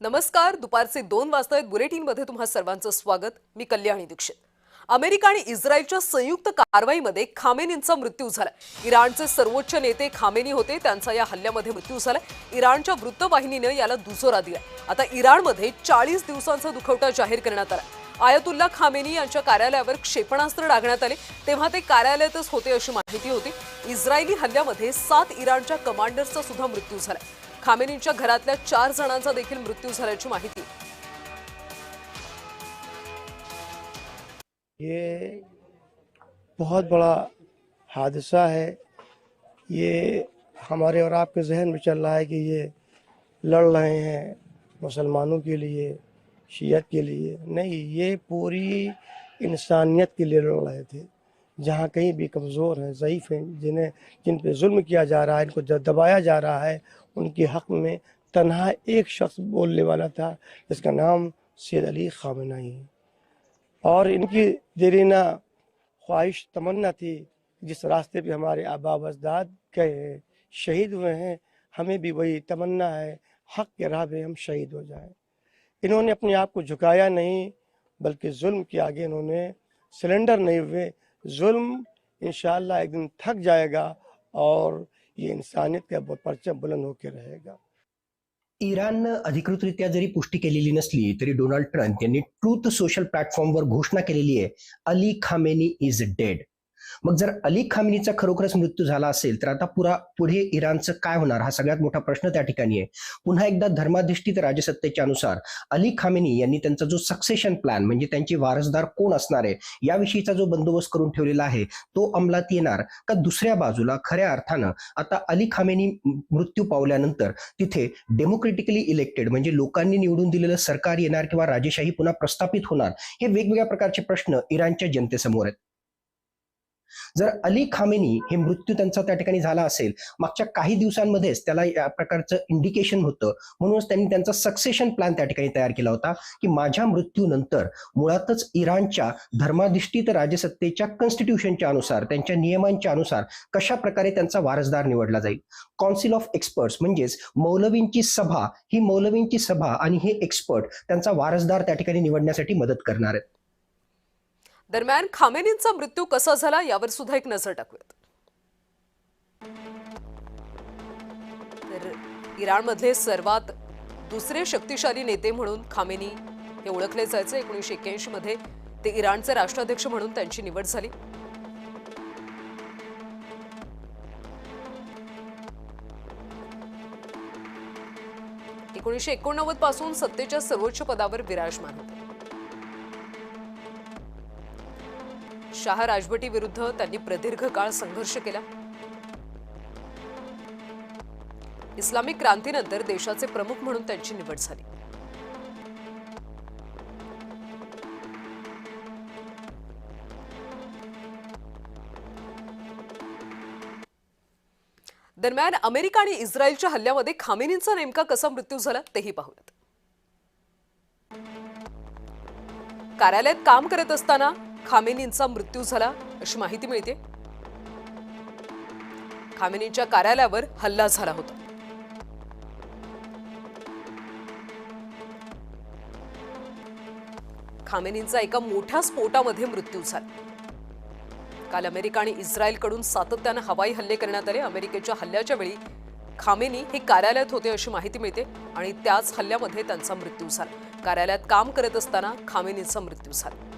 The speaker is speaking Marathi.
नमस्कार. दुपारचे 2 वाजतायत. बुलेटिनमध्ये तुम्हा सर्वांचं स्वागत. मी कल्याणी दीक्षित. अमेरिका आणि इस्रायलच्या संयुक्त कारवाईमध्ये खामेनींचा मृत्यू झाला. इराणचे सर्वोच्च नेते खामेनी होते. त्यांचा या हल्ल्यामध्ये मृत्यू झाला. इराणच्या वृत्तवाहिनीने याला दुजोरा दिला. आता इराणमध्ये 40 दिवसांचा दुखवटा जाहीर करण्यात आला. आयतुल्ला खामेनी यांच्या कार्यालयावर क्षेपणास्त्र डागण्यात आले तेव्हा ते कार्यालयातच होते अशी माहिती होती. इस्रायली हल्ल्यामध्ये 7 इराणच्या कमांडर्सचा सुद्धा मृत्यू झाला. खामेनींच्या घरातल्या 4 जणांचा देखील मृत्यू झाल्याची माहिती. ये बहुत बड़ा हादसा है। ये हमारे और आपके जहन में चल रहा है कि ये लड़ रहे हैं मुसलमानों के लिए, शियत के लिए। नहीं, ये पूरी इंसानियत के लिए लड़ रहे थे। जहाँ कहीं भी कमज़ोर हैं, ज़ईफ़ हैं, जिन पे जुल्म किया जा रहा है, इनको दबाया जा रहा है, उनके हक़ में तन्हा एक शख्स बोलने वाला था जिसका नाम सैयद अली ख़ामेनी है। और इनकी देरीना ख्वाहिश तमन्ना थी, जिस रास्ते पे हमारे आबा व अजदाद गए हैं, शहीद हुए हैं, हमें भी वही तमन्ना है, हक़ के राह पे हम शहीद हो जाएं। इन्होंने अपने आप को झुकाया नहीं, बल्कि जुल्म के आगे इन्होंने सिलेंडर नहीं हुए। जुल्म इंशाअल्लाह एक दिन थक जाएगा और ये इंसानियत का परचम बुलंद होकर रहेगा। इराणनं अधिकृतरित्या जरी पुष्टी केलेली नसली तरी डोनाल्ड ट्रम्प यांनी ट्रूथ सोशल प्लॅटफॉर्मवर घोषणा केलेली आहे, अली खामेनी इज डेड. मग जर अली खामेनीचा खरोखरच मृत्यू झाला असेल तर आता पुढे इराणचं काय होणार, हा सगळ्यात मोठा प्रश्न त्या ठिकाणी आहे. पुन्हा एकदा धर्माधिष्ठित राजसत्तेच्या अनुसार अली खामेनी यांनी त्यांचा जो सक्सेशन प्लॅन म्हणजे त्यांचे वारसदार कोण असणार आहे याविषयीचा जो बंदोबस्त करून ठेवलेला आहे तो अंमलात येणार का? दुसऱ्या बाजूला खऱ्या अर्थानं आता अली खामेनी मृत्यू पावल्यानंतर तिथे डेमोक्रेटिकली इलेक्टेड म्हणजे लोकांनी निवडून दिलेलं सरकार येणार किंवा राजेशाही पुन्हा प्रस्थापित होणार, हे वेगवेगळ्या प्रकारचे प्रश्न इराणच्या जनतेसमोर आहेत. जर अली खामेनी हे मृत्यू त्यांचा त्या ठिकाणी झाला असेल, मागच्या काही दिवसांमध्येच त्याला या प्रकारचं इंडिकेशन होतं, म्हणूनच त्यांनी त्यांचा सक्सेशन प्लॅन त्या ठिकाणी तयार केला होता की माझ्या मृत्यूनंतर मुळातच इराणच्या धर्माधिष्ठित राजसत्तेच्या कॉन्स्टिट्यूशनच्या अनुसार, त्यांच्या नियमांच्या अनुसार कशा प्रकारे त्यांचा वारसदार निवडला जाईल. काउन्सिल ऑफ एक्सपर्ट्स म्हणजेच मौलवींची सभा, ही मौलवींची सभा आणि हे एक्सपर्ट त्यांचा वारसदार त्या ठिकाणी निवडण्यासाठी मदत करणार आहेत. दरम्यान खामेनींचा मृत्यू कसा झाला यावर सुद्धा एक नजर टाकूयात. तर इराणमधले सर्वात दुसरे शक्तिशाली नेते म्हणून खामेनी हे ओळखले जायचे. 1981 मध्ये ते इराणचे राष्ट्राध्यक्ष म्हणून त्यांची निवड झाली. (1989) पासून सत्तेच्या सर्वोच्च पदावर विराजमान होते. शाह राजवटी विरुद्ध त्यांनी प्रदीर्घ काळ संघर्ष केला. इस्लामिक क्रांतीनंतर देशाचे प्रमुख म्हणून त्यांची निवड झाली. दरम्यान अमेरिका आणि इस्रायलच्या हल्ल्यामध्ये खामेनींचा नेमका कसा मृत्यू झाला तेही पाहूयात. कार्यालयात काम करत असताना खामेनींचा मृत्यू झाला अशी माहिती मिळते. खामेनींच्या कार्यालयावर हल्ला झाला होता. खामेनींचा एका मोठ्या स्फोटामध्ये मृत्यू झाला. काल अमेरिका आणि इस्रायलकडून सातत्याने हवाई हल्ले करण्यात आले. अमेरिकेच्या हल्ल्याच्या वेळी खामेनी हे कार्यालयात होते अशी माहिती मिळते आणि त्याच हल्ल्यामध्ये त्यांचा मृत्यू झाला. कार्यालयात काम करत असताना खामेनींचा मृत्यू झाला.